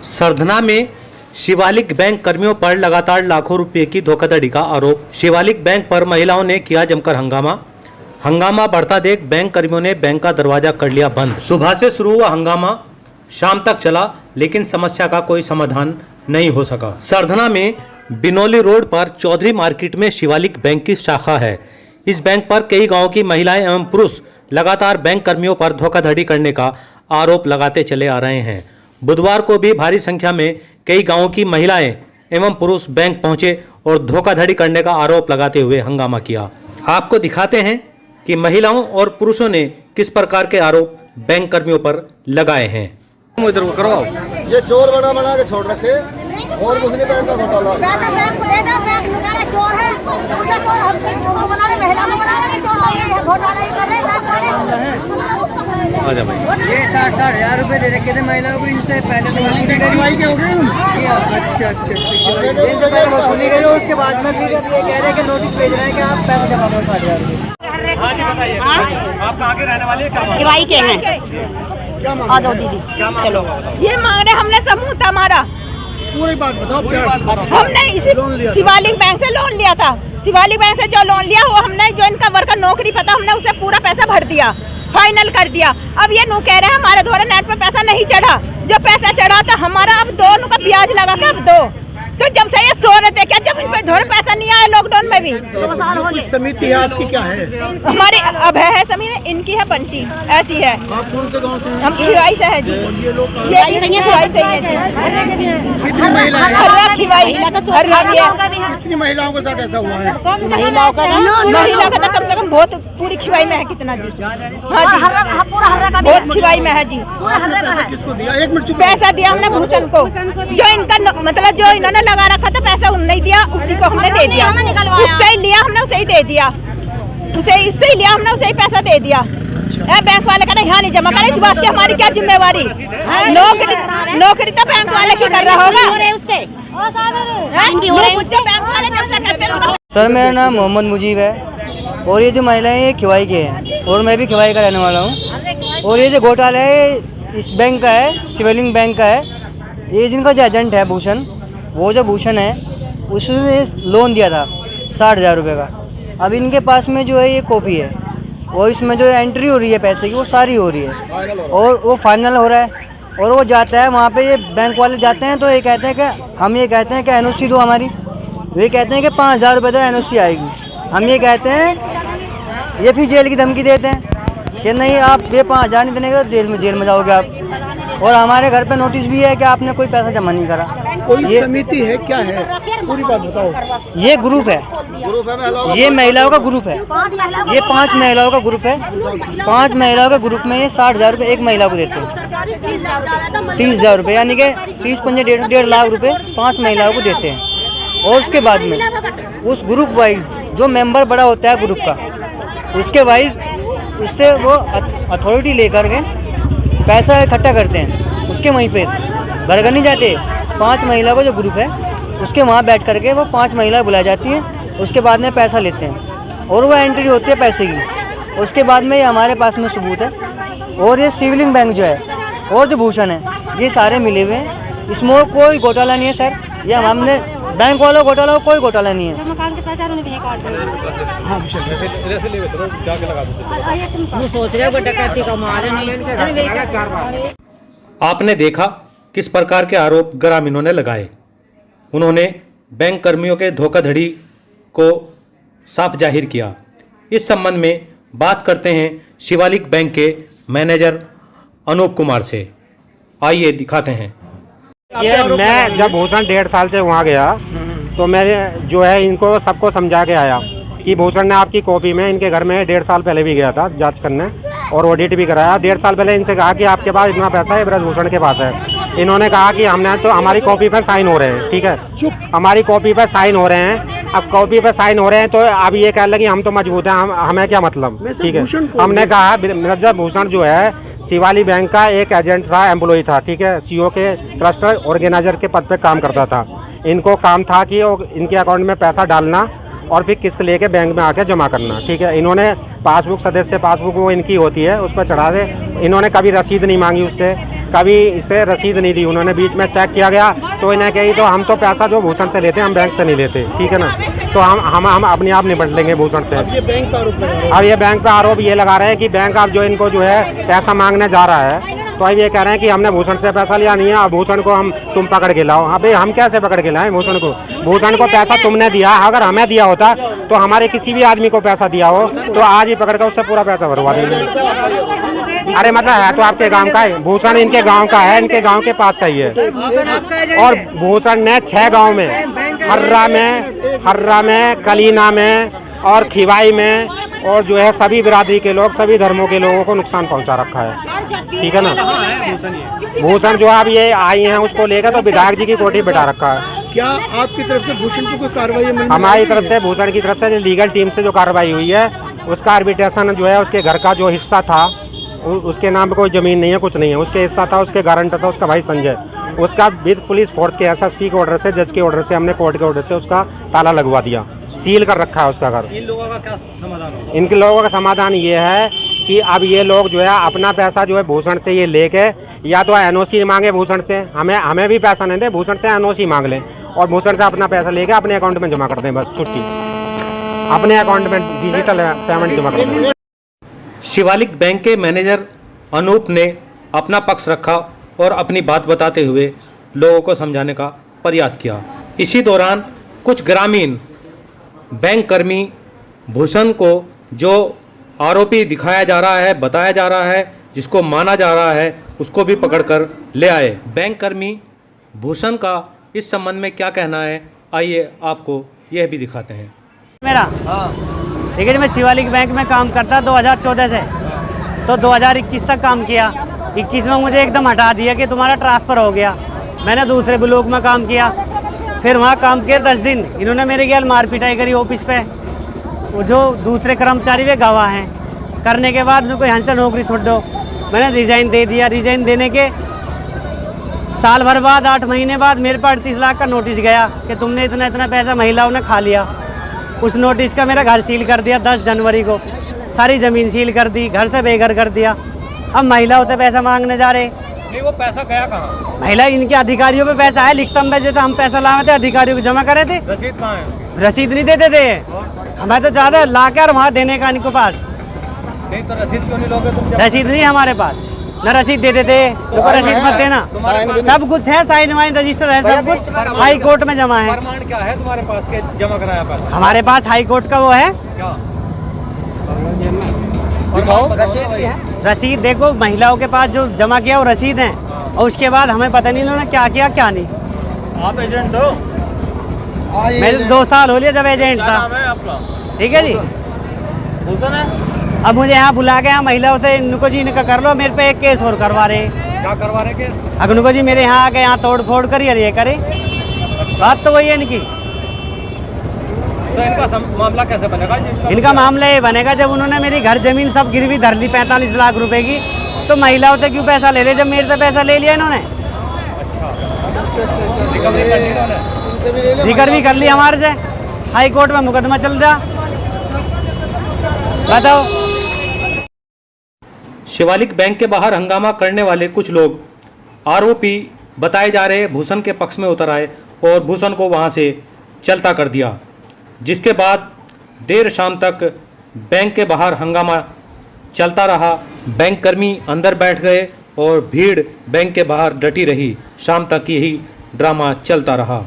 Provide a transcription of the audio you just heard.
सरधना में शिवालिक बैंक कर्मियों पर लगातार लाखों रुपए की धोखाधड़ी का आरोप। शिवालिक बैंक पर महिलाओं ने किया जमकर हंगामा बढ़ता देख बैंक कर्मियों ने बैंक का दरवाजा कर लिया बंद। सुबह से शुरू हुआ हंगामा शाम तक चला, लेकिन समस्या का कोई समाधान नहीं हो सका। सरधना में बिनौली रोड पर चौधरी मार्केट में शिवालिक बैंक की शाखा है। इस बैंक पर कई गाँव की महिलाएं एवं पुरुष लगातार बैंक कर्मियों पर धोखाधड़ी करने का आरोप लगाते चले आ रहे हैं। बुधवार को भी भारी संख्या में कई गांवों की महिलाएं एवं पुरुष बैंक पहुंचे और धोखाधड़ी करने का आरोप लगाते हुए हंगामा किया। आपको दिखाते हैं कि महिलाओं और पुरुषों ने किस प्रकार के आरोप बैंक कर्मियों पर लगाए हैं। इधर को करवाओ, ये चोर बना के छोड़ रखे और कुछ नहीं। बैंक का घोटाला बैंक को दे दो, बैंक निकाले चोर है, उनका चोर हम बना रहे, महिला को बना रहे, चोर लगे हैं, घोटाला ही कर रहे हैं। आजा भाई, ये 60,000 रुपए दे रखे थे महिलाओं को, इनसे पहले तो वसूली के हो गए। अच्छा वसूली करो, उसके बाद में फिर ये कह रहे हैं कि नोटिस भेज रहे हैं कि आप पैसे जमा करो 60,000 रुपए। आप कहाँ के रहने वाले हैं? शिवाई के हैं। आ जाओ दीदी, चलो। ये मांग रहे, हमने समूह था हमारा। पूरी बात बताओ। हमने इसी शिवालिक बैंक से लोन लिया था। शिवालिक बैंक से जो लोन लिया वो हमने, जो इनका वर्कर नौकरी पता, हमने उसे पूरा पैसा भर दिया, फाइनल कर दिया। अब ये नु कह रहे हैं हमारे द्वारा नेट पे पैसा नहीं चढ़ा। जो पैसा चढ़ा था हमारा, अब दोनों का ब्याज लगा के अब दो। तो जब से ये सो रहे थे, क्या जब इन पे थोड़ा पैसा नहीं आया लॉकडाउन में भी? 2 साल हो गए। समिति है आपकी, क्या है? हमारी अब है समिति, इनकी है बंटी, ऐसी है। आप कौन से गांव से? हम खिवाई से है जी। ये खिवाई से ही है जी। कितनी महिलाएं? कितनी महिलाओं के साथ ऐसा हुआ है? महिला का कम से कम बहुत पूरी खिवाई में है। कितना जी? हाँ जी, बहुत खिवाई में है जी। किसको दिया? 1 मिनट चुप। पैसा दिया हमने भूषण को, जो इनका मतलब जो इन्होंने लगा रखा था पैसा, उन्होंने नहीं दिया, उसी को हमने दे दिया। उससे ही लिया हमने, उसे ही दे दिया। उससे ही लिया हमने, उसे ही पैसा दे दिया। बैंक वाले का यहाँ नहीं जमा करे, इस बात की हमारी क्या जिम्मेवारी? नौकरी तो बैंक वाले की कर रहा होगा। सर मेरा नाम मोहम्मद मुजीब है और ये जो महिलाएं ये खिवाई के हैं और मैं भी खिवाई का रहने वाला हूँ। और ये जो घोटाला है इस बैंक का है, शिवलिंग बैंक का है। ये जिनका जो एजेंट है भूषण, वो जो भूषण है उसने लोन दिया था 60,000 रुपये का। अब इनके पास में जो है ये कॉपी है और इसमें जो एंट्री हो रही है पैसे की वो सारी हो रही है और वो फाइनल हो रहा है। और वो जाता है वहाँ पे, ये बैंक वाले जाते हैं तो ये कहते हैं कि हम ये कहते हैं कि एनओसी दो हमारी। वे कहते हैं कि 5,000 रुपये तो एनओसी आएगी। हम ये कहते हैं, ये फिर जेल की धमकी देते हैं कि नहीं आप ये 5,000 नहीं देंगे तो जेल में जाओगे आप। और हमारे घर पे नोटिस भी है कि आपने कोई पैसा जमा नहीं करा। कोई समिति है, क्या है? पूरी बात बताओ। ये ग्रुप है, ये महिलाओं का ग्रुप है। ये 5 महिलाओं का ग्रुप है। 5 महिलाओं के ग्रुप में ये 60,000 रुपये एक महिला को देते हैं। 30,000 रुपये, यानी कि 30-5 1.5 लाख रुपए 5 महिलाओं को देते हैं। और उसके बाद में उस ग्रुप वाइज जो मेंबर बड़ा होता है ग्रुप का, उसके वाइज उससे वो अथॉरिटी लेकर के पैसा इकट्ठा करते हैं। उसके वहीं पे घर घर नहीं जाते, 5 महिला का जो ग्रुप है उसके वहाँ बैठ करके वो 5 महिला बुलाई जाती हैं। उसके बाद में पैसा लेते हैं और वो एंट्री होती है पैसे की। उसके बाद में ये हमारे पास में सबूत है। और ये शिवलिंग बैंक जो है और जो भूषण है, ये सारे मिले हुए हैं। इसमें कोई घोटाला नहीं है सर। ये हमने बैंक वालों घोटाला हो, कोई घोटाला नहीं है। आपने देखा किस प्रकार के आरोप ग्रामीणों ने लगाए। उन्होंने बैंक कर्मियों के धोखाधड़ी को साफ जाहिर किया। इस संबंध में बात करते हैं शिवालिक बैंक के मैनेजर अनूप कुमार से। आइए दिखाते हैं। ये मैं जब भूषण 1.5 साल से वहाँ गया तो मैंने जो है इनको सबको समझा के आया कि भूषण ने आपकी कॉपी में इनके घर में 1.5 साल पहले भी गया था जांच करने और ऑडिट भी कराया। 1.5 साल पहले इनसे कहा कि आपके पास इतना पैसा है, ब्रजभूषण के पास है। इन्होंने कहा कि हमने तो हमारी कॉपी पर साइन हो रहे हैं, ठीक है, हमारी कॉपी पर साइन हो रहे हैं। अब कॉपी पर साइन हो रहे हैं तो अब ये कह लगे हम तो मजबूत हैं, हमें क्या मतलब, ठीक है। हमने कहा ब्रजभूषण जो है शिवालिक बैंक का एक एजेंट था, एम्प्लॉय था, ठीक है, सीओ के ट्रस्ट ऑर्गेनाइजर के पद पे काम करता था। इनको काम था कि इनके अकाउंट में पैसा डालना और फिर किस्त लेके बैंक में आके जमा करना। ठीक है, इन्होंने पासबुक, सदस्य पासबुक वो इनकी होती है, उस पर चढ़ा दे। इन्होंने कभी रसीद नहीं मांगी उससे, कभी इससे रसीद नहीं दी उन्होंने। बीच में चेक किया गया तो इन्हें कही तो हम तो पैसा जो भूषण से लेते हैं हम बैंक से नहीं लेते। ठीक है ना, तो हम अपने आप निपट लेंगे भूषण से। अब ये बैंक पे आरोप ये लगा रहे हैं कि बैंक अब जो इनको जो है पैसा मांगने जा रहा है, तो अब ये कह रहे हैं कि हमने भूषण से पैसा लिया नहीं है, अब भूषण को तुम पकड़ के लाओ। अबे हम कैसे पकड़ के लाएं भूषण को? भूषण को पैसा तुमने दिया, अगर हमें दिया होता तो हमारे किसी भी आदमी को पैसा दिया हो तो आज ही पकड़ कर उससे पूरा पैसा भरवा देंगे। अरे मतलब है तो आपके गांव का है भूषण, इनके गांव का है, इनके गांव के पास का ही है। और भूषण ने 6 गांव में, हर्रा में, कलीना में और खिवाई में, और जो है सभी बिरादरी के लोग, सभी धर्मों के लोगों को नुकसान पहुंचा रखा है। ठीक है ना, भूषण जो अब ये आई हैं उसको लेकर तो विधायक जी की कोठी बिठा रखा है। क्या आपकी तरफ से भूषण की कोई कार्रवाई? हमारी तरफ से भूषण की तरफ से लीगल टीम से जो कार्रवाई हुई है, उसका आर्बिट्रेशन जो है, उसके घर का जो हिस्सा था, उसके नाम पे कोई ज़मीन नहीं है, कुछ नहीं है, उसके हिस्सा था, उसके गारंटर था उसका भाई संजय, उसका विद पुलिस फोर्स के एसएसपी के ऑर्डर से, जज के ऑर्डर से, हमने कोर्ट के ऑर्डर से उसका ताला लगवा दिया, सील कर रखा है उसका घर। इन लोगों का क्या समाधान होगा? इनके लोगों का समाधान ये है कि अब ये लोग जो है अपना पैसा जो है भूषण से ये लेके, या तो एनओसी मांगे भूषण से, हमें भी पैसा नहीं दे, भूषण से एनओसी मांग लें और भूषण से अपना पैसा लेके अपने अकाउंट में जमा कर दें, बस छुट्टी, अपने अकाउंट में डिजिटल पेमेंट जमा कर दें। शिवालिक बैंक के मैनेजर अनूप ने अपना पक्ष रखा और अपनी बात बताते हुए लोगों को समझाने का प्रयास किया। इसी दौरान कुछ ग्रामीण बैंक कर्मी भूषण को जो आरोपी दिखाया जा रहा है, बताया जा रहा है, जिसको माना जा रहा है, उसको भी पकड़कर ले आए। बैंक कर्मी भूषण का इस संबंध में क्या कहना है, आइए आपको यह भी दिखाते हैं। मेरा ठीक है जी, मैं शिवालिक बैंक में काम करता 2014 से, तो 2021 तक काम किया। 21 में मुझे एकदम हटा दिया कि तुम्हारा ट्रांसफ़र हो गया। मैंने दूसरे ब्लॉक में काम किया, फिर वहाँ काम किया 10 दिन, इन्होंने मेरे गैल मार पिटाई करी ऑफिस पे। वो जो दूसरे कर्मचारी वे गवाह हैं, करने के बाद उनको यहाँ से नौकरी छोड़ दो, मैंने रिज़ाइन दे दिया। रिज़ाइन देने के साल भर बाद, 8 महीने बाद मेरे पर 38 लाख का नोटिस गया कि तुमने इतना इतना पैसा महिलाओं ने खा लिया। उस नोटिस का मेरा घर सील कर दिया 10 जनवरी को, सारी ज़मीन सील कर दी, घर से बेघर कर दिया। अब महिलाओं से पैसा मांगने जा रहे। नहीं, वो पैसा गया कहाँ? महिला इनके अधिकारियों पे पैसा है, लिखता में जैसे हम पैसा लाए थे अधिकारियों को जमा करे थे। रसीद कहाँ है? रसीद नहीं देते थे, हमें तो ज़्यादा ला कर वहाँ देने का इनको पास। नहीं तो रसीद क्यों नहीं लोगे तुम? रसीद नहीं हमारे पास, न रसीद देते थे, सुपर रसीद मत देना, सब कुछ है, साइन वाइन रजिस्टर है, सब कुछ हाई कोर्ट में जमा है। प्रमाण क्या है तुम्हारे पास के जमा कराया पैसा? हमारे पास हाई कोर्ट का वो है क्या? रसीद। देखो महिलाओं के पास जो जमा किया वो रसीद है, और उसके बाद हमें पता नहीं इन्होंने क्या किया क्या नहीं। आप एजेंट हो? मेरे 2 साल हो लिया जब एजेंट था। ठीक है जी, भूषण है। अब मुझे यहाँ बुला के यहाँ महिलाओं से इनको जी इनका कर लो, मेरे पे एक केस और करवा रहे। क्या करवा रहे केस? अब इनको जी मेरे यहाँ आके यहाँ तोड़ फोड़ करी और ये करे, बात तो वही है इनकी। तो इनका मामला कैसे बनेगा? इनका मामला ये बनेगा जब उन्होंने मेरी घर जमीन सब गिरवी धर ली 45 लाख रुपए की, तो महिलाओं से क्यों पैसा ले ले जब मेरे से पैसा ले लिया इन्होंने। रिकवरी कर ली हमारे से, हाई कोर्ट में मुकदमा चल रहा। बताओ। शिवालिक बैंक के बाहर हंगामा करने वाले कुछ लोग आरोपी बताए जा रहे भूषण के पक्ष में उतर आए और भूषण को वहां से चलता कर दिया, जिसके बाद देर शाम तक बैंक के बाहर हंगामा चलता रहा। बैंक कर्मी अंदर बैठ गए और भीड़ बैंक के बाहर डटी रही। शाम तक यही ड्रामा चलता रहा।